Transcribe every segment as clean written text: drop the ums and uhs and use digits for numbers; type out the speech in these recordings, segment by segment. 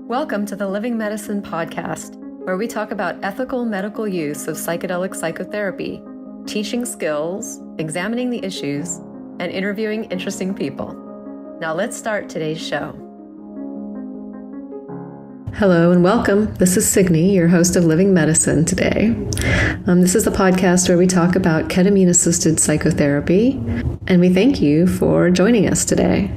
Welcome to the Living Medicine podcast, where we talk about ethical medical use of psychedelic psychotherapy, teaching skills, examining the issues, and interviewing interesting people. Now let's start today's show. Hello and welcome. This is Signi, your host of Living Medicine today. This is the podcast where we talk about ketamine-assisted psychotherapy, and we thank you for joining us today.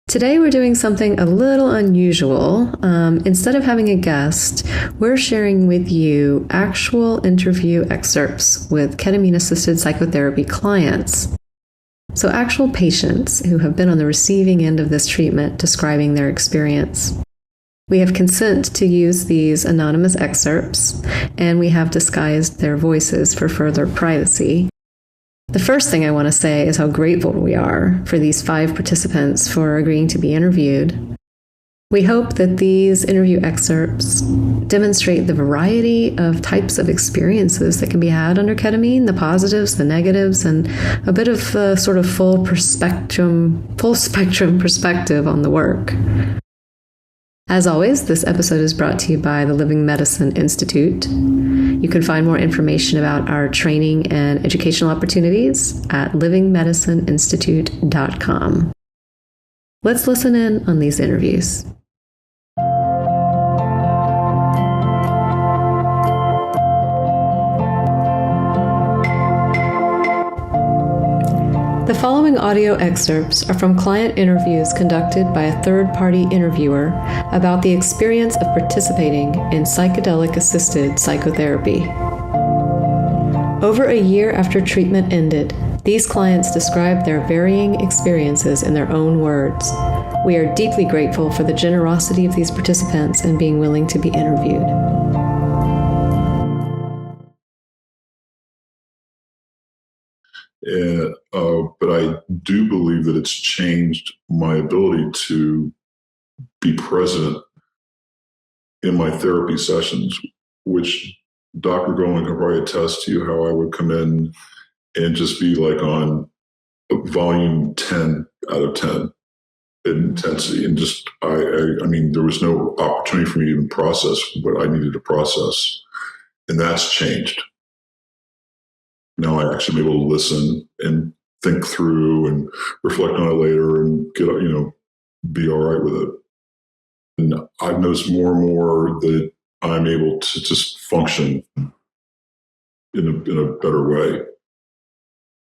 Today we're doing something a little unusual. Instead of having a guest, we're sharing with you actual interview excerpts with ketamine-assisted psychotherapy clients. So actual patients who have been on the receiving end of this treatment describing their experience. We have consent to use these anonymous excerpts, and we have disguised their voices for further privacy. The first thing I want to say is how grateful we are for these 5 participants for agreeing to be interviewed. We hope that these interview excerpts demonstrate the variety of types of experiences that can be had under ketamine, the positives, the negatives, and a bit of a sort of full spectrum perspective on the work. As always, this episode is brought to you by the Living Medicine Institute. You can find more information about our training and educational opportunities at livingmedicineinstitute.com. Let's listen in on these interviews. The following audio excerpts are from client interviews conducted by a third-party interviewer about the experience of participating in psychedelic-assisted psychotherapy. Over a year after treatment ended, these clients described their varying experiences in their own words. We are deeply grateful for the generosity of these participants in being willing to be interviewed. But I do believe that it's changed my ability to be present in my therapy sessions, which Dr. Goldman can probably attest to you how I would come in and just be like on volume 10 out of 10 in intensity. And just, I mean, there was no opportunity for me to even process what I needed to process. And that's changed. Now I actually am able to listen and think through and reflect on it later and get, be all right with it. And I've noticed more and more that I'm able to just function in a better way.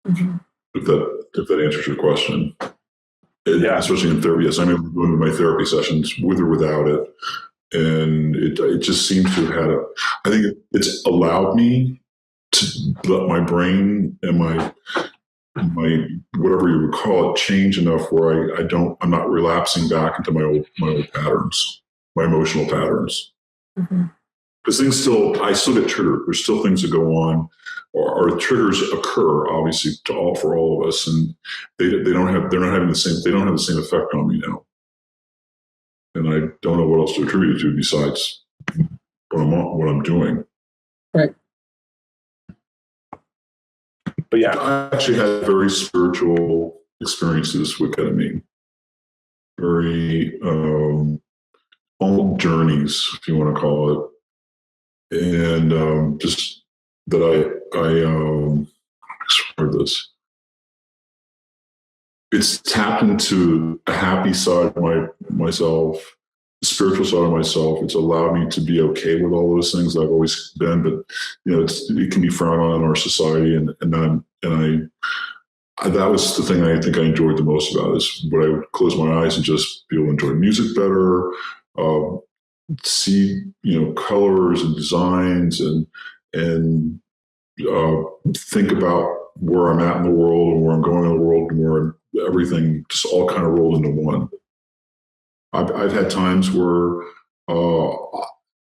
Mm-hmm. If that answers your question. Yeah. Especially in therapy, yes, I'm able to go into my therapy sessions with or without it. And it just seems to have had I think it's allowed me to let my brain and my whatever you would call it change enough where I'm not relapsing back into my old patterns, my emotional patterns. Mm-hmm. Because I still get triggered. There's still things that go on, or triggers occur, obviously, for all of us, and they don't have the same effect on me now. And I don't know what else to attribute it to besides what I'm doing. Right. But yeah, I actually had very spiritual experiences with ketamine. Very all journeys, if you want to call it. And just that I describe this. It's tapped into a happy side of myself, the spiritual side of myself. It's allowed me to be okay with all those things I've always been, but it can be frowned on in our society, and that was the thing I think I enjoyed the most about it, is when I would close my eyes and just be able to enjoy music better, see colors and designs, and think about where I'm at in the world and where I'm going in the world, and where everything just all kind of rolled into one. I've had times where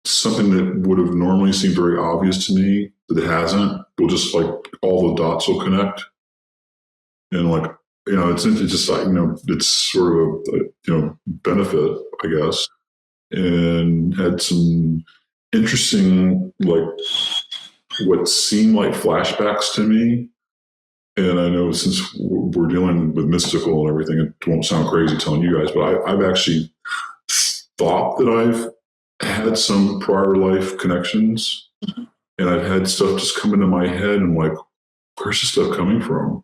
something that would have normally seemed very obvious to me, that it hasn't, will just like all the dots will connect. And it's just like, it's sort of a benefit, I guess. And had some interesting, what seemed like flashbacks to me. And I know since we're dealing with mystical and everything, it won't sound crazy telling you guys, but I've actually thought that I've had some prior life connections, and I've had stuff just come into my head, and I'm like, where's this stuff coming from?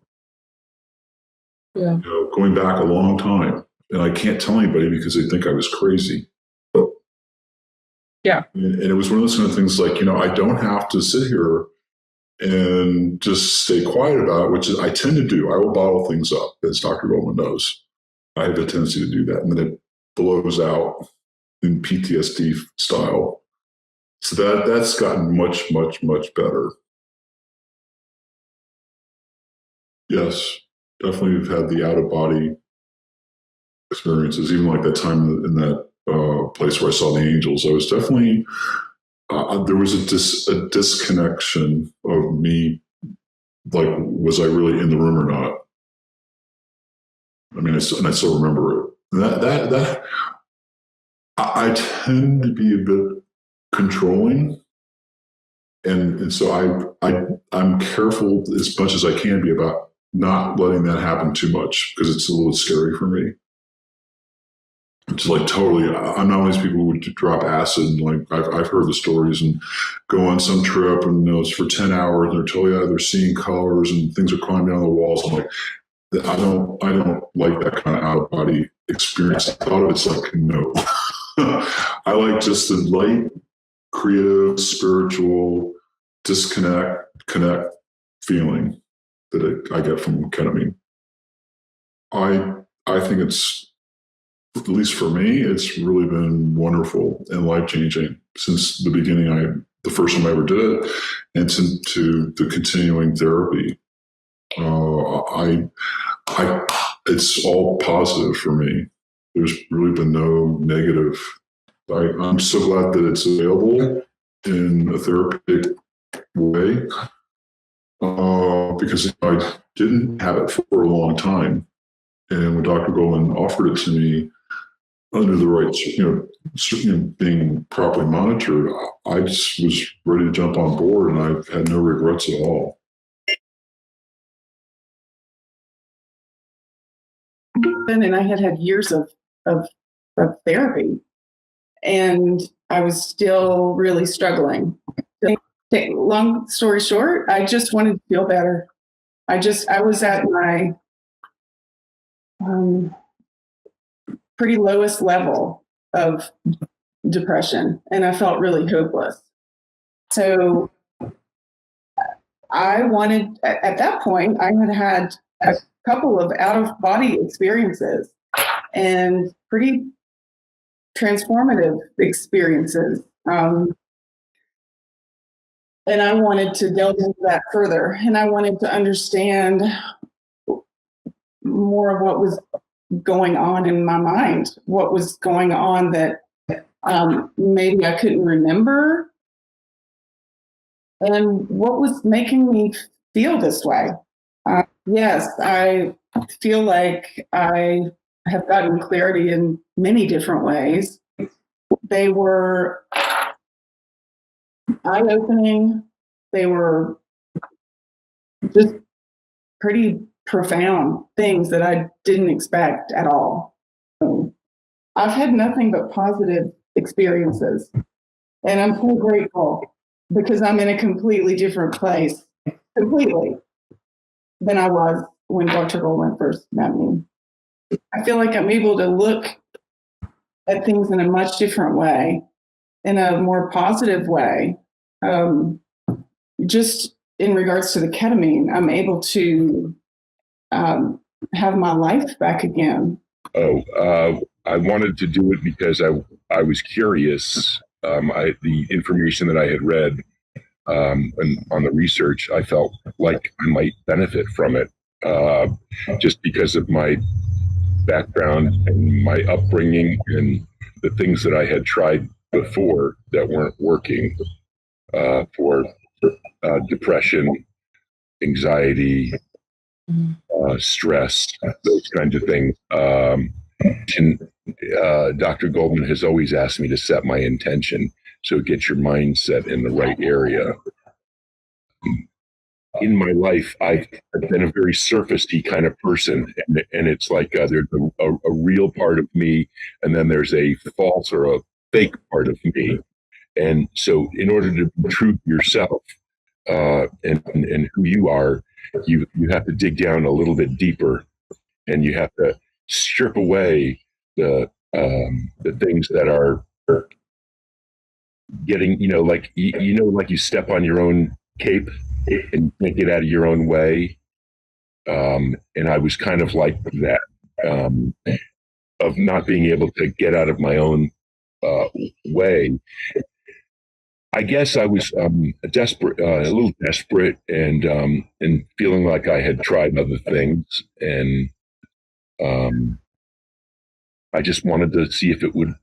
Yeah. Going back a long time. And I can't tell anybody because they think I was crazy. Yeah. And it was one of those kind of things like, I don't have to sit here and just stay quiet about it, which is, I tend to do. I will bottle things up, as Dr. Goldman knows. I have a tendency to do that. And then it blows out in PTSD style. So that's gotten much, much, much better. Yes, definitely have had the out-of-body experiences, even like that time in that place where I saw the angels. I was definitely, there was a disconnection of me, like, was I really in the room or not? I mean, and I still remember it. That I tend to be a bit controlling, and so I'm careful as much as I can be about not letting that happen too much, because it's a little scary for me. It's like totally, I'm not one of these people who would drop acid. And like I've heard the stories and go on some trip, and it's for 10 hours and they're totally out, they're seeing colors and things are climbing down the walls. I'm like, I don't like that kind of out of body experience. I thought of it's like, no. I like just the light, creative, spiritual, connect feeling that I get from ketamine. I think it's, at least for me, it's really been wonderful and life-changing since the beginning. The first time I ever did it, and to the continuing therapy. It's all positive for me. There's really been no negative. I'm so glad that it's available in a therapeutic way, because I didn't have it for a long time. And when Dr. Goldman offered it to me, under the right, being properly monitored, I just was ready to jump on board, and I've had no regrets at all. And I had years of therapy, and I was still really struggling. Long story short, I just wanted to feel better. I was at my pretty lowest level of depression, and I felt really hopeless. So I wanted, at that point, I had a couple of out-of-body experiences and pretty transformative experiences. And I wanted to delve into that further, and I wanted to understand more of what was going on in my mind, what was going on that maybe I couldn't remember, and what was making me feel this way. Yes, I feel like I have gotten clarity in many different ways. They were eye-opening. They were just pretty profound things that I didn't expect at all. I've had nothing but positive experiences, and I'm so grateful, because I'm in a completely different place, completely, than I was when Dr. Goldman first met me. I feel like I'm able to look at things in a much different way, in a more positive way. Just in regards to the ketamine, I'm able to have my life back again. I wanted to do it because I was curious. The information that I had read and on the research, I felt like I might benefit from it, just because of my background and my upbringing and the things that I had tried before that weren't working for depression, anxiety, stress, those kinds of things. Dr. Goldman has always asked me to set my intention, so get your mindset in the right area. in my life, I've been a very surfacey kind of person, and it's like there's a real part of me, and then there's a false or a fake part of me. And so, in order to be true to yourself and who you are, you have to dig down a little bit deeper, and you have to strip away the things that are getting, like like you step on your own cape and you can't get out of your own way. And I was kind of like that, of not being able to get out of my own way. I guess I was desperate, a little desperate, and feeling like I had tried other things, and I just wanted to see if it would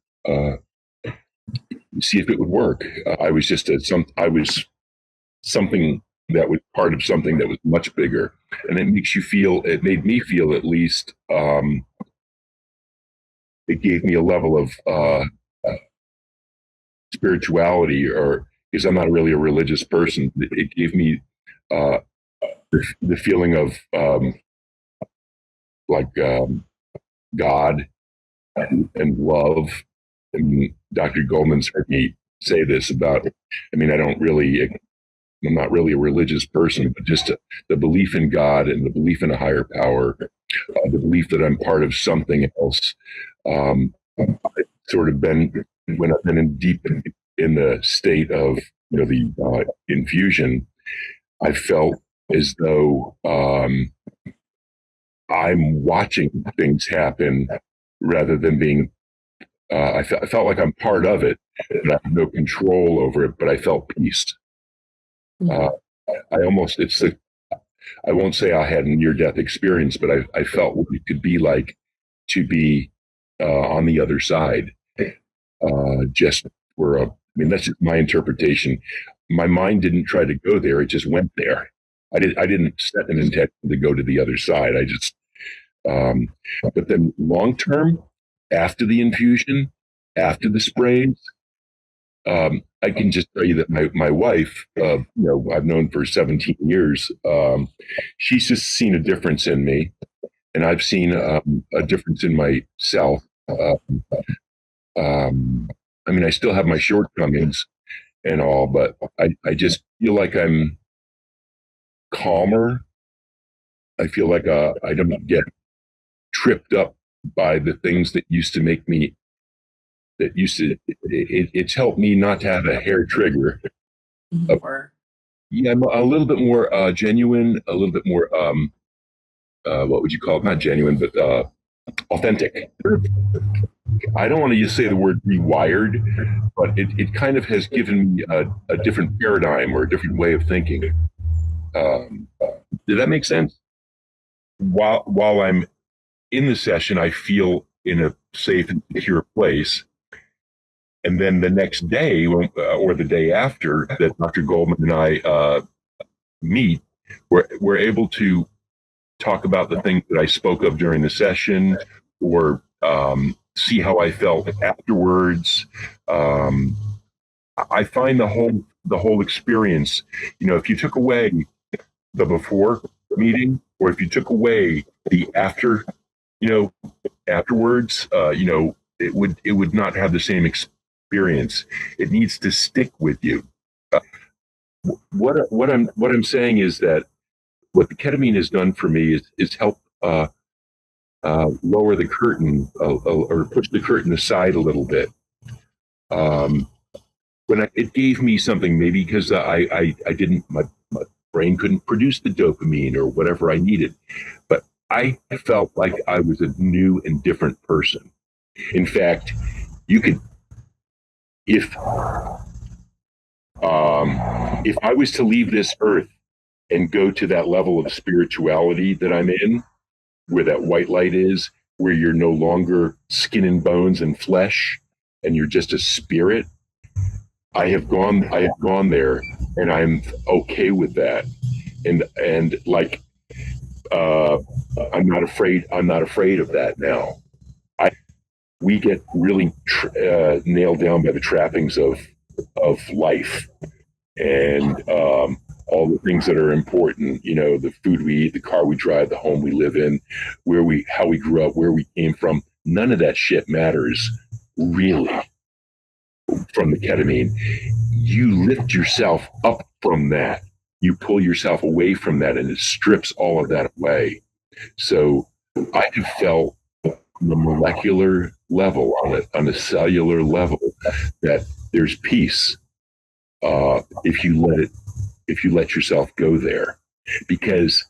work. I was just something that was part of something that was much bigger, and it made me feel at least. It gave me a level of spirituality, or because I'm not really a religious person, it gave me the feeling of God and love. And Dr. Goldman's heard me say this about, I'm not really a religious person, but just the belief in God and the belief in a higher power, the belief that I'm part of something else. I've sort of been, when I've been deep in the state of the infusion, I felt as though I'm watching things happen rather than being. I felt like I'm part of it, but I have no control over it. But I felt peace. I won't say I had a near-death experience, but I felt what it could be like to be on the other side. Just for that's just my interpretation. My mind didn't try to go there; it just went there. I didn't set an intention to go to the other side. I just, but then long term, after the infusion, after the sprays, I can just tell you that my wife, I've known for 17 years, she's just seen a difference in me, and I've seen a difference in myself. I still have my shortcomings and all, but I just feel like I'm calmer. I feel like I don't get tripped up by the things that used to make me, it's helped me not to have a hair trigger. I'm a little bit more genuine, a little bit more, what would you call it? Not genuine, but authentic. I don't want to just say the word rewired, but it kind of has given me a different paradigm or a different way of thinking. Did that make sense? While I'm in the session, I feel in a safe and secure place. And then the next day, or the day after that Dr. Goldman and I meet, we're able to talk about the things that I spoke of during the session, or see how I felt afterwards. I find the whole experience, if you took away the before meeting, or if you took away the after, afterwards, it would not have the same experience. It needs to stick with you. What I'm saying is that what the ketamine has done for me is help lower the curtain, or push the curtain aside a little bit. It gave me something, maybe because I didn't, my brain couldn't produce the dopamine or whatever I needed, but I felt like I was a new and different person. In fact, you could, if I was to leave this earth and go to that level of spirituality that I'm in, where that white light is, where you're no longer skin and bones and flesh, and you're just a spirit, I have gone there, and I'm okay with that. And like, I'm not afraid of that now. We get really nailed down by the trappings of life, and all the things that are important, you know, the food we eat, the car we drive, the home we live in, how we grew up, where we came from. None of that shit matters really from the ketamine. You lift yourself up from that. You pull yourself away from that, and it strips all of that away. So I have felt on a molecular level, on a cellular level, that there's peace if you let yourself go there, because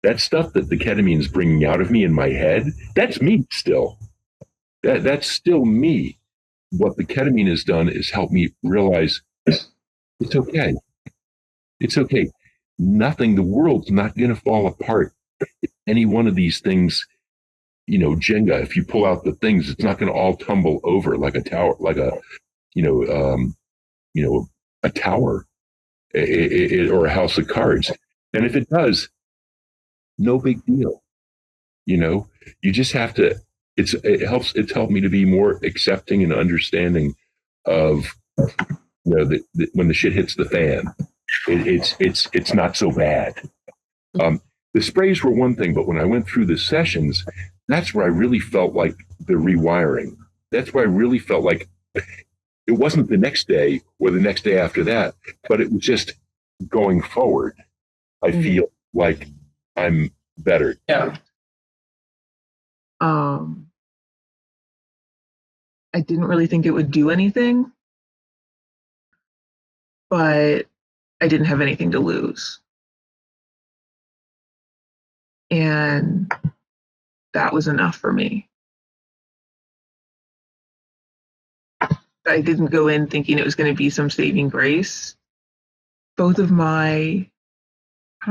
that stuff that the ketamine is bringing out of me in my head, that's me still. That's still me. What the ketamine has done is help me realize it's okay. It's okay. Nothing, the world's not going to fall apart. If any one of these things, you know, Jenga, if you pull out the things, it's not going to all tumble over like a tower, like a, a tower or a house of cards. And if it does, no big deal. You know, you just have to, it's helped me to be more accepting and understanding of, you know, when the shit hits the fan, it's not so bad. The sprays were one thing, but when I went through the sessions, that's where I really felt like the rewiring. That's where I really felt like it wasn't the next day or the next day after that, but it was just going forward. I feel like I'm better. Yeah. I didn't really think it would do anything, but I didn't have anything to lose. And that was enough for me. I didn't go in thinking it was going to be some saving grace. I don't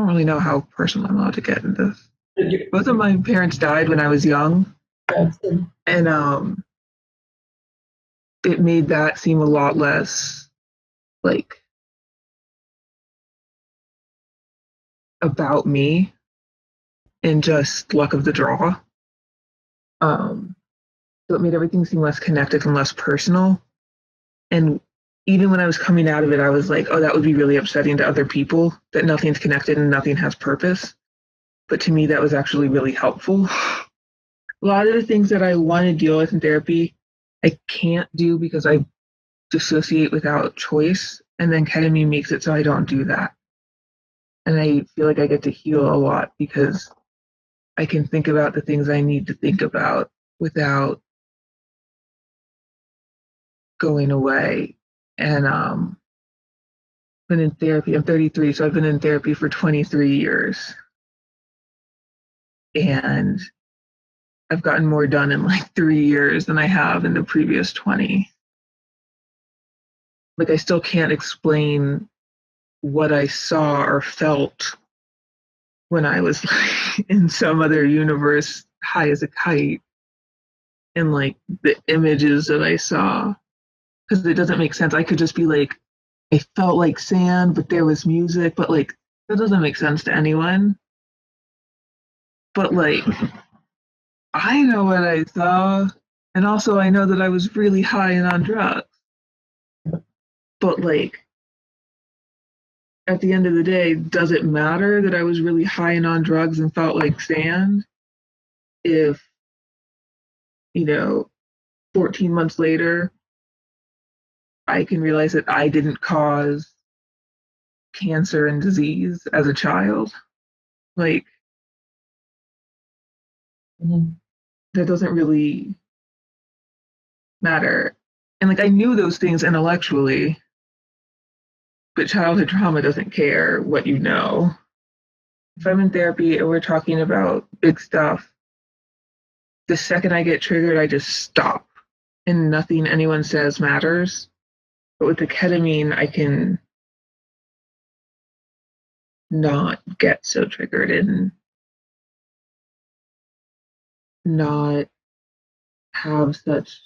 really know how personal I'm allowed to get into this. Both of my parents died when I was young. And it made that seem a lot less like about me and just luck of the draw. So it made everything seem less connected and less personal. And even when I was coming out of it, I was like, oh, that would be really upsetting to other people, that nothing's connected and nothing has purpose. But to me, that was actually really helpful. A lot of the things that I want to deal with in therapy, I can't do because I dissociate without choice. And then ketamine makes it so I don't do that. And I feel like I get to heal a lot because I can think about the things I need to think about without going away. And been in therapy. I'm 33, so I've been in therapy for 23 years. And I've gotten more done in like 3 years than I have in the previous 20. Like, I still can't explain what I saw or felt when I was like, in some other universe, high as a kite, and like the images that I saw, because it doesn't make sense. I could just be like, I felt like sand, but there was music, but like, that doesn't make sense to anyone. But like, I know what I saw, and also I know that I was really high and on drugs. But like, at the end of the day, does it matter that I was really high and on drugs and felt like sand if, 14 months later, I can realize that I didn't cause cancer and disease as a child? Like, that doesn't really matter. And like, I knew those things intellectually, but childhood trauma doesn't care what you know. If I'm in therapy and we're talking about big stuff, the second I get triggered, I just stop. And nothing anyone says matters. But with the ketamine, I can not get so triggered and not have such,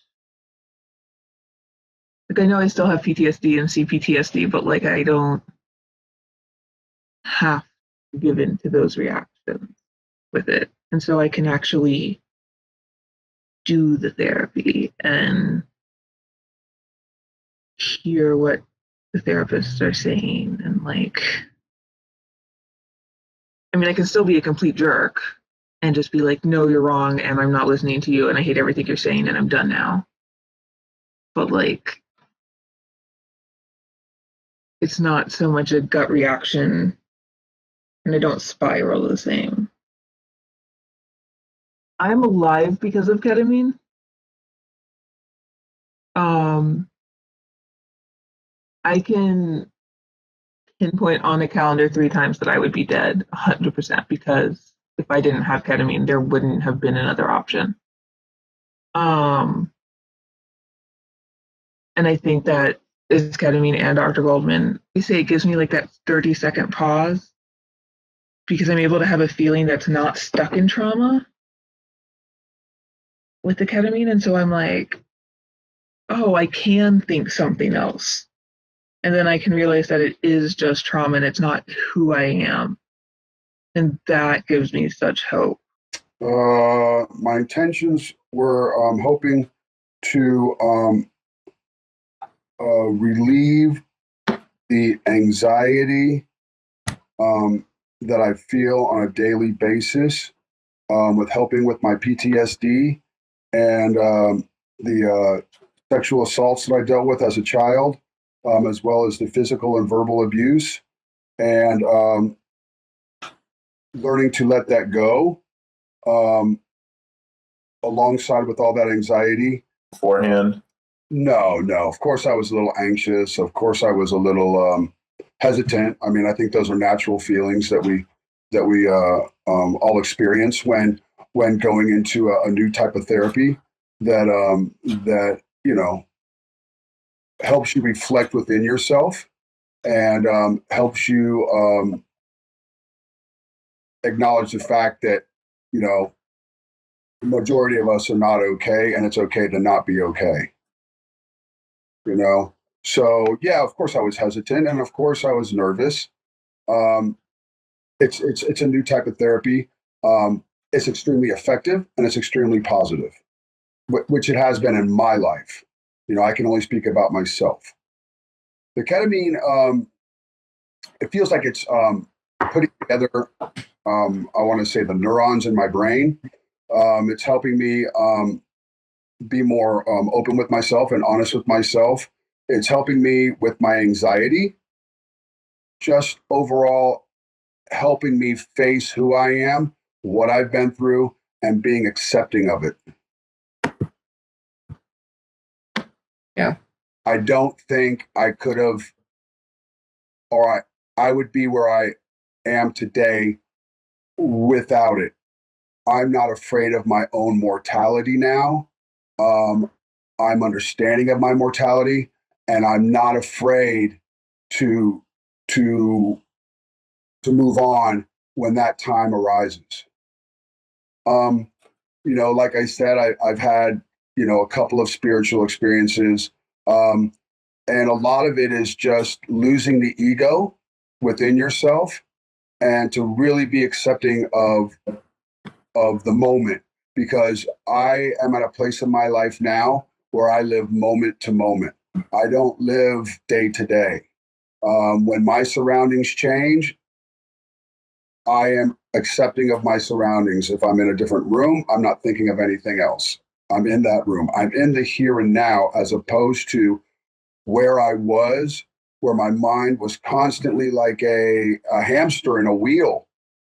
like, I know I still have PTSD and CPTSD, but like, I don't have to give in to those reactions with it. And so I can actually do the therapy and hear what the therapists are saying and like I mean, I can still be a complete jerk and just be like, no, you're wrong, and I'm not listening to you, and I hate everything you're saying, and I'm done now. But like, it's not so much a gut reaction, and I don't spiral the same. I'm alive because of ketamine. I can pinpoint on a calendar 3 times that I would be dead 100% because if I didn't have ketamine, there wouldn't have been another option. And I think that is ketamine and Dr. Goldman. They say it gives me like that 30-second pause because I'm able to have a feeling that's not stuck in trauma with the ketamine. And so I'm like, oh, I can think something else. And then I can realize that it is just trauma and it's not who I am. And that gives me such hope. My intentions were hoping to relieve the anxiety that I feel on a daily basis with helping with my PTSD and the sexual assaults that I dealt with as a child, as well as the physical and verbal abuse, and learning to let that go alongside with all that anxiety. Beforehand? No. Of course, I was a little anxious. Of course, I was a little hesitant. I mean, I think those are natural feelings that we all experience when going into a new type of therapy that helps you reflect within yourself and helps you acknowledge the fact that the majority of us are not okay, and it's okay to not be okay. So yeah, of course I was hesitant, and of course I was nervous. It's a new type of therapy. It's extremely effective and it's extremely positive, which it has been in my life. I can only speak about myself. The ketamine, it feels like it's putting together, I want to say, the neurons in my brain. It's helping me be more open with myself and honest with myself. It's helping me with my anxiety, just overall helping me face who I am, what I've been through, and being accepting of it. Yeah. I don't think I could have, or I would be where I am today without it. I'm not afraid of my own mortality now. I'm understanding of my mortality, and I'm not afraid to move on when that time arises. Like I said, I've had a couple of spiritual experiences, and a lot of it is just losing the ego within yourself and to really be accepting of the moment, because I am at a place in my life now where I live moment to moment. I don't live day to day. When my surroundings change, I am accepting of my surroundings. If I'm in a different room, I'm not thinking of anything else. I'm in that room. I'm in the here and now, as opposed to where I was, where my mind was constantly like a hamster in a wheel.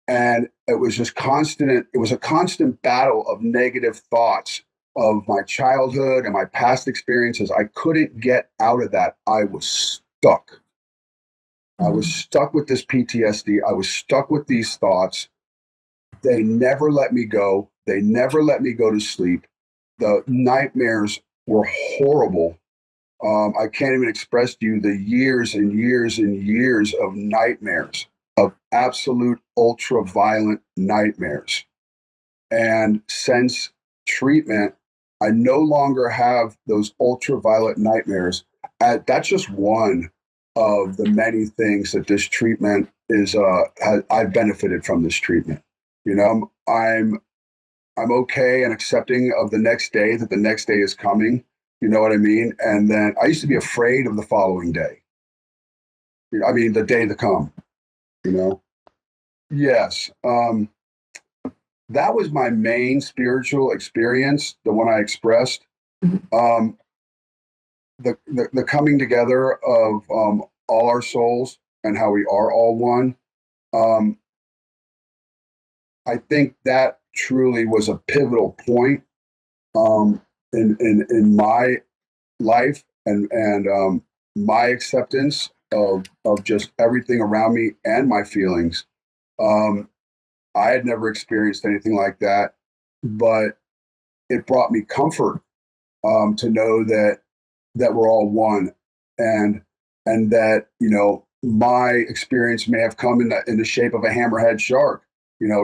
And it was just constant. It was a constant battle of negative thoughts of my childhood and my past experiences. I couldn't get out of that. I was stuck. I was stuck with this PTSD. I was stuck with these thoughts. They never let me go. They never let me go to sleep. The nightmares were horrible. I can't even express to you the years and years and years of nightmares, of absolute ultra-violent nightmares. And since treatment, I no longer have those ultraviolet nightmares. That's just one of the many things that this treatment is. I've benefited from this treatment. I'm okay and accepting of the next day, that the next day is coming. You know what I mean? And then I used to be afraid of the following day. I mean, the day to come. Yes. That was my main spiritual experience, the one I expressed. Um, the coming together of all our souls and how we are all one. I think that truly was a pivotal point in my life and my acceptance of just everything around me and my feelings. I had never experienced anything like that, but it brought me comfort to know that we're all one, and that my experience may have come in the shape of a hammerhead shark.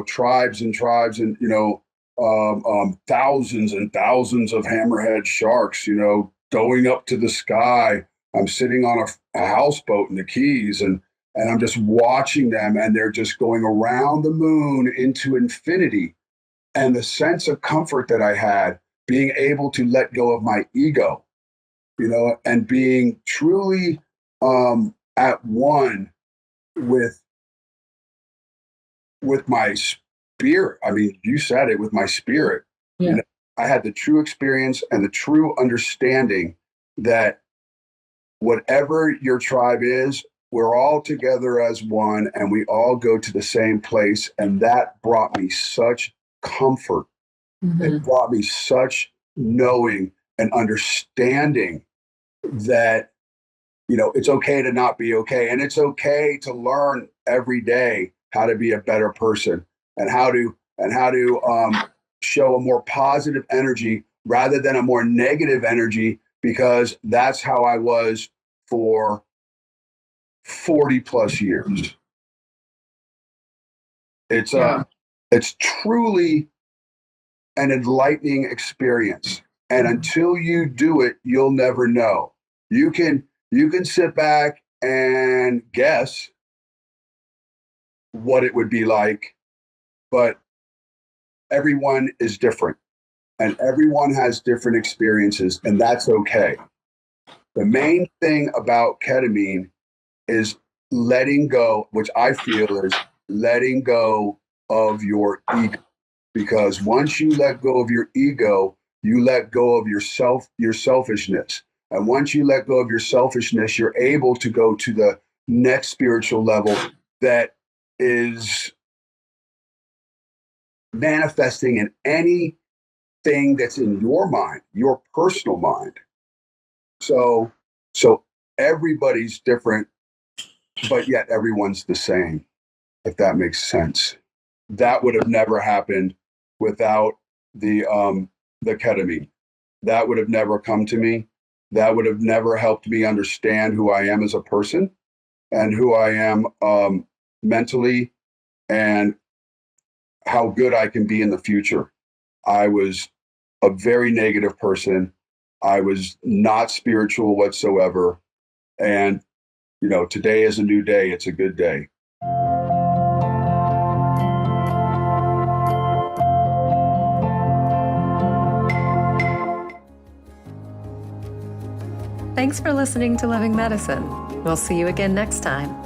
Tribes and tribes and thousands and thousands of hammerhead sharks. Going up to the sky. I'm sitting on a houseboat in the Keys, and I'm just watching them, and they're just going around the moon into infinity. And the sense of comfort that I had, being able to let go of my ego, and being truly at one with my spirit. I mean, you said it, with my spirit. Yeah. I had the true experience and the true understanding that whatever your tribe is, we're all together as one, and we all go to the same place. And that brought me such comfort. Mm-hmm. It brought me such knowing and understanding that, it's okay to not be okay. And it's okay to learn every day how to be a better person, and how to show a more positive energy rather than a more negative energy, because that's how I was for 40 plus years. It's truly an enlightening experience. And until you do it, you'll never know. You can sit back and guess what it would be like, but everyone is different, and everyone has different experiences, and that's okay. The main thing about ketamine is letting go, which I feel is letting go of your ego. Because once you let go of your ego, you let go of your selfishness. And once you let go of your selfishness, you're able to go to the next spiritual level that is manifesting in anything that's in your mind, your personal mind. So everybody's different, but yet everyone's the same, if that makes sense. That would have never happened without the ketamine. That would have never come to me. That would have never helped me understand who I am as a person, and who I am mentally, and how good I can be in the future. I was a very negative person. I was not spiritual whatsoever. And, today is a new day. It's a good day. Thanks for listening to Living Medicine. We'll see you again next time.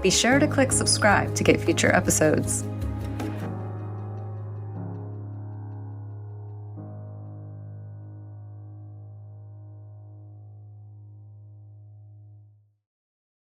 Be sure to click subscribe to get future episodes.